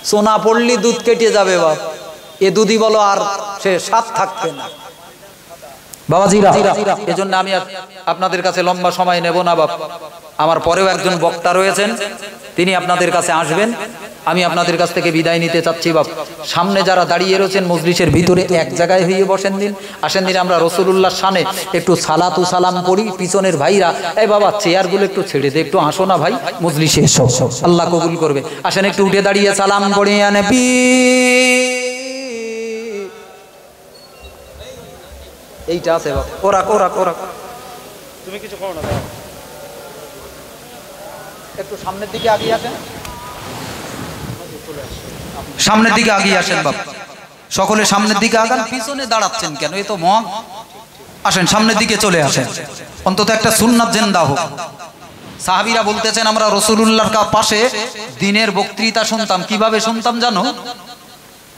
সোনা পড়লি দুধ কেটে যাবে বাপ। এ দুধই বলো আর সে স্বাদ থাকবে না। বাবাজিরা, এজন্য আমি আপনাদের কাছে লম্বা সময় নেব না বাপ। আমার পরেও একজন বক্তা রয়েছেন, তিনি আপনাদের কাছে আসবেন। আমি আপনাদের কাছ থেকে বিদায় নিতে চাচ্ছি বাপ। সামনে যারা দাঁড়িয়ে রয়েছেন মজলিসের ভিতরে এক জায়গায় হয়ে বসেন দিন, আসেন দিন, আমরা রাসূলুল্লাহর শানে একটু সালাতু সালাম পড়ি। পিছনের ভাইরা, এই বাবা চেয়ারগুলো একটু ছেড়ে দে, একটু আসো না ভাই, মজলিসে এসো, আল্লাহ কবুল করবে। আসেন একটু উঠে দাঁড়িয়ে সালাম পড়ি। ইয়া নবী, এইটা আছে বাবা, ওরা ওরা ওরা তুমি কিছু করো না, একটু সামনের দিকে আগিয়ে আসেন, সামনের দিকে আগিয়ে আসেন বাবা, সকলে সামনের দিকে আগান। পিছনে দাঁড়াচ্ছেন কেন? এ তো মগ। আসেন সামনের দিকে চলে আসেন, অন্তত একটা সুন্নাত জিন্দা হোক। সাহাবীরা বলতেছেন আমরা রাসূলুল্লাহর পাশে দ্বীনের বক্তৃতা শুনতাম। কিভাবে শুনতাম জানো?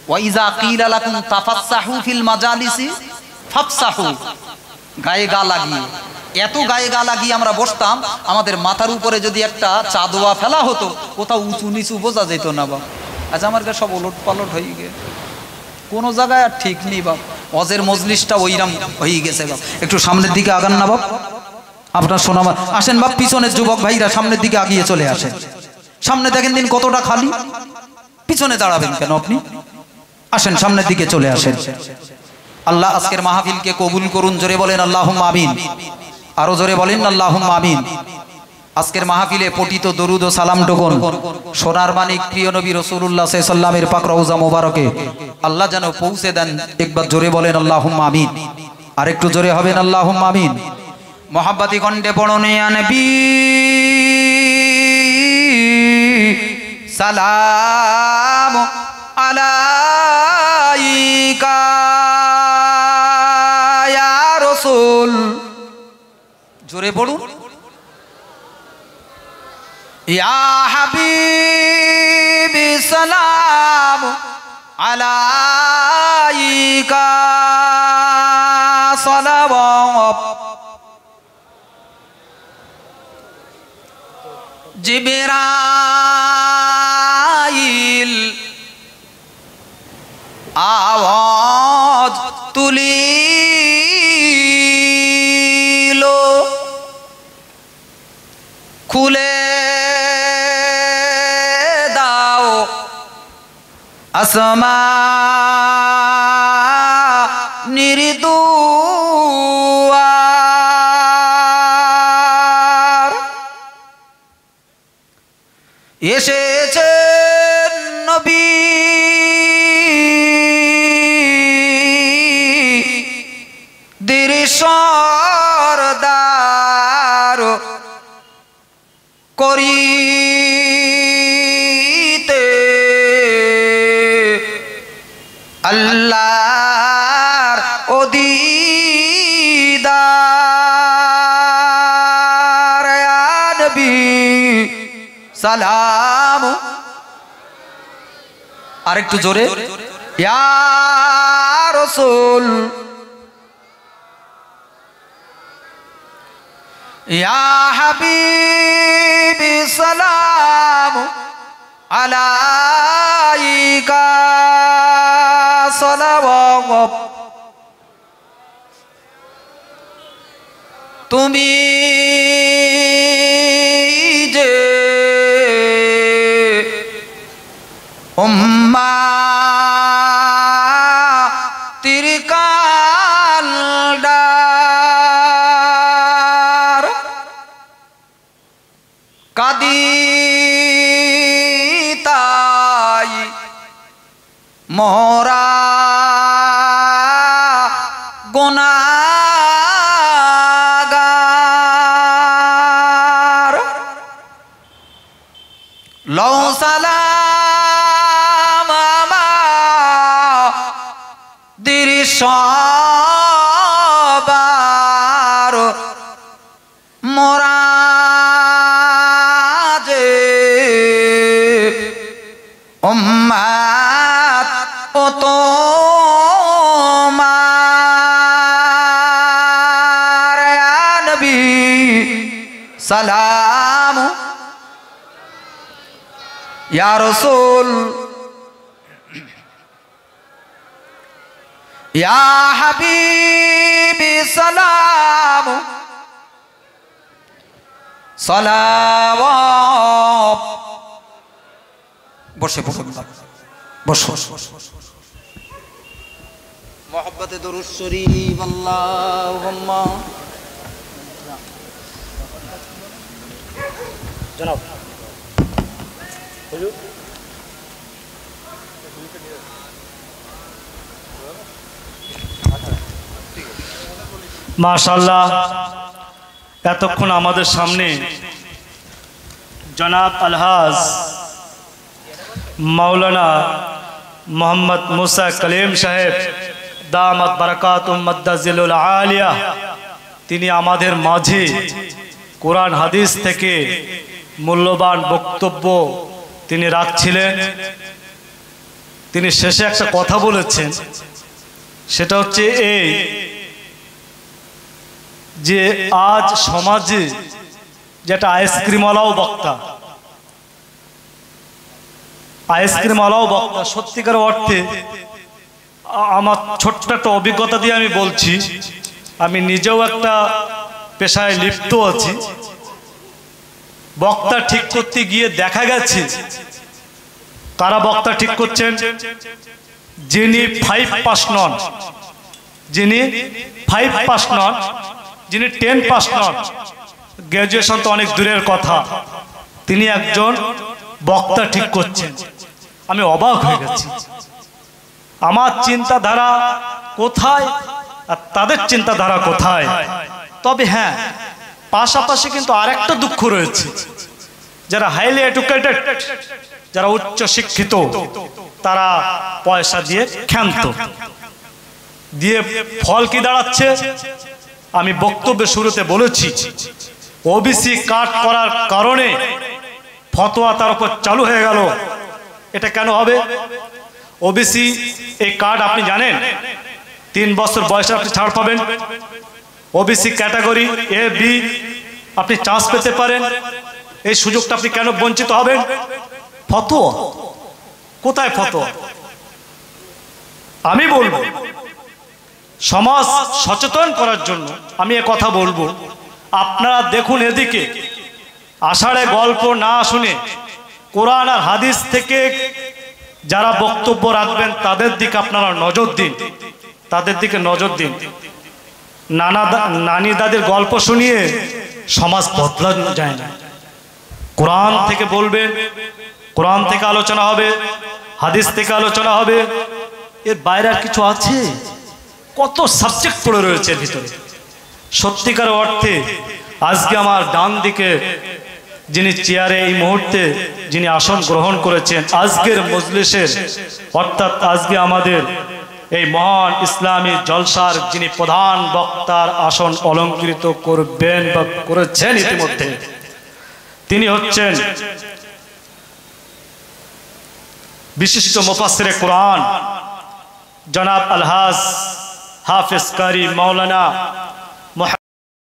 ওয়াইজা কিলা লাকুম তাফাসসাহু ফিল মাজালিসি ফাফসাহু, গায়ে গা লাগিয়ে, এত গায়ে গা লাগিয়ে আমরা বসতাম, আমাদের মাথার উপরে যদি একটা চাদোয়া ফেলা হতো, কোথাও উঁচু নিচু বোঝা যেত না বাপ। আজ আমার কাছে সব ওলট পালট হয়ে গে, কোনো জায়গায় আর ঠিক নেই বাপ। অজের মজলিসটা ওইরাম হয়ে গেছে বাপ। একটু সামনের দিকে আগান না বাপ, আপনার শোনা। আসেন বাপ, পিছনের যুবক ভাইরা সামনের দিকে আগিয়ে চলে আসেন। সামনে দেখেন দিন কতটা খালি, পিছনে দাঁড়াবেন কেন আপনি? আসেন সামনের দিকে চলে আসেন। আল্লাহ আজকের মাহফিলকে কবুল করুন, জোরে বলেন আল্লাহুম্মা আমিন। আরো জোরে বলেন আল্লাহুম্মা আমিন। আজকের মাহফিলে পঠিত দরুদ ও সালাম টুকুন সোনার মানিক প্রিয় নবী রাসূলুল্লাহ সাল্লাল্লাহু আলাইহি ওয়াসাল্লামের পাক রওজা মোবারকে আল্লাহ যেন পৌঁছে দেন। একবার জোরে বলেন আল্লাহুম্মা আমিন। আর একটু জোরে হবেন আল্লাহুম্মা আমিন। মোহাব্বতি কণ্ঠে পড়ুন ইয়া নবী সালাম আলাইকা ইয়া রাসূল। জোরে পড়ুন। ইয়া হাবিবি সালাম আলাইকা সালাওয়াত। জিবরাইল আওয়াজ তুলিল, খুলে দাও আসমানের দুয়ার। এসেছেন নবী দের সরদার করিতে আল্লাহর দিদার। ইয়া নবী সালাম। আরেকটু জোরে ইয়া রাসূল ইয়া হাবিবি সালাম আলাইকা সালাওয়াত। তুমি যে উম্মাতির কালডার, কাদি তাই মোরা গুনাহগার। লও সালাম আমাদের সবার, মোরা যে উম্মাত ও তোমার। ইয়া নবী সালাম। ইয়া রাসূল ইয়া হাবিবি সালাম সালাওয়াত বসে পড়ুন বসো মোহাব্বতে দরুদ শরীফ আল্লাহুম্মা জনাব হুজুর মাশাআল্লাহ এতক্ষণ আমাদের সামনে জনাব আলহাজ মাওলানা মোহাম্মদ মুসা কলিম সাহেব দামাত বারাকাতুহুম মাদ্দাজিলুল আলিয়া তিনি আমাদের মাঝে কোরআন হাদিস থেকে মূল্যবান বক্তব্য তিনি রাখছিলেন। তিনি শেষে একটা কথা বলেছেন, সেটা হচ্ছে এই যে আজ সমাজে যেটা আইসক্রিমওয়ালাও বক্তা সত্যিকার অর্থে আমার ছোট্ট একটা অভিজ্ঞতা দিয়ে আমি বলছি, আমি নিজেও একটা পেশায় লিপ্ত আছি। বক্তা ঠিক করতে গিয়ে দেখা গেছে কারা বক্তা ঠিক করছেন, যিনি 5 পাস নন, যিনি 5 পাস নন, যিনি 10 পাস নন, গ্র্যাজুয়েশন তো অনেক দূরের কথা, তিনি একজন বক্তা ঠিক করছেন। আমি অবাক হয়ে গেছি, আমার চিন্তাধারা কোথায় আর তাদের চিন্তাধারা কোথায়। তবে হ্যাঁ, পাশাপাশি কিন্তু আরেকটা দুঃখ রয়েছে, যারা হাইলি এডুকেটেড, যারা উচ্চ শিক্ষিত, তারা পয়সা দিয়ে ক্ষান্ত দিয়ে ফল কি দাঁড়াচ্ছে, আমি বক্তব্যের শুরুতে বলেছি, ওবিসি কাট করার কারণে ফতোয়া তার উপর চালু হয়ে গেল। এটা কেন হবে? ওবিসি এই কার্ড আপনি জানেন 3 বছর বয়সে আপনি ছাড় পাবেন। ওবিসি ক্যাটাগরি এ বি আপনি চান্স পেতে পারেন, এই সুযোগটা আপনি কেন বঞ্চিত হবেন? ফতোয়া কোথায়? ফতোয়া আমি বলবো সমাজ সচেতন করার জন্য আমি এ কথা বলবো। আপনারা দেখুন, এদিকে আষাঢ়ে গল্প না শুনে কোরআন আর হাদিস থেকে যারা বক্তব্য রাখবেন তাদের দিকে আপনারা নজর দিন, তাদের দিকে নজর দিন। নানি দাদির গল্প শুনিয়ে সমাজ বদলানো যায় না। কোরআন থেকে বলবেন, কোরআন থেকে আলোচনা হবে, হাদিস থেকে আলোচনা হবে, এর বাইরে আর কিছু আছে? কত সাবজেক্ট পড়ে রয়েছে ভিতরে। সত্যিকার অর্থে আজকে আমার ডান দিকে যিনি চেয়ারে এই মুহূর্তে যিনি আসন গ্রহণ করেছেন আজকের মজলিসের, অর্থাৎ আজকে আমাদের এই মহান ইসলামী জলসার যিনি প্রধান বক্তার আসন অলঙ্কৃত করবেন বা করেছেন ইতিমধ্যে, তিনি হচ্ছেন বিশিষ্ট মুফাসসিরে কোরআন জনাব আলহাজ হাফেজ কারি মাওলানা